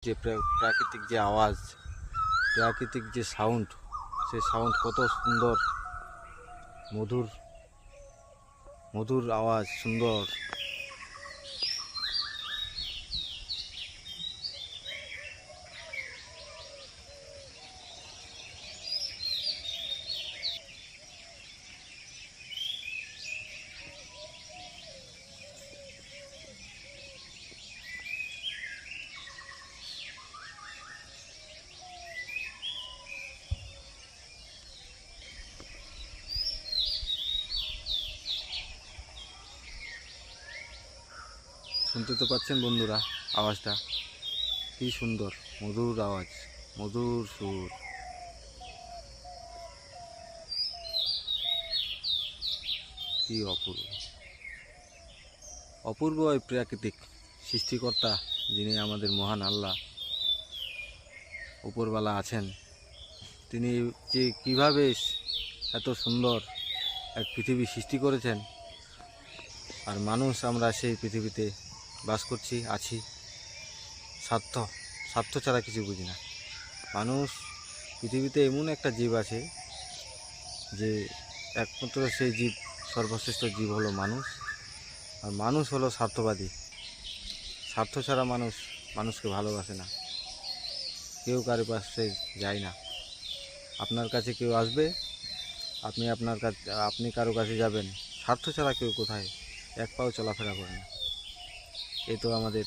যে প্রাকৃতিক যে আওয়াজ, প্রাকৃতিক যে সাউন্ড, সেই সাউন্ড কত সুন্দর, মধুর মধুর আওয়াজ, সুন্দর। শুনতে তো পাচ্ছেন বন্ধুরা আওয়াজটা, কি সুন্দর, মধুর আওয়াজ, মধুর সুর। কি অপূর্ব, অপূর্ব এই প্রাকৃতিক সৃষ্টিকর্তা, যিনি আমাদের মহান আল্লাহ উপরওয়ালা আছেন, তিনি যে কিভাবে এত সুন্দর এক পৃথিবী সৃষ্টি করেছেন। আর মানুষ, আমরা সেই পৃথিবীতে বাস করছি, আছি। স্বার্থ স্বার্থ ছাড়া কিছু বুঝি না। মানুষ পৃথিবীতে এমন একটা জীব আছে যে একমাত্র সেই জীব, সর্বশ্রেষ্ঠ জীব হলো মানুষ। আর মানুষ হলো স্বার্থবাদী। স্বার্থ ছাড়া মানুষ মানুষকে ভালোবাসে না, কেউ কারো পাশে যায় না। আপনার কাছে কেউ আসবে, আপনি কারো কাছে যাবেন, স্বার্থ ছাড়া কেউ কোথায় এক পাও চলাফেরা করে না। এ তো আমাদের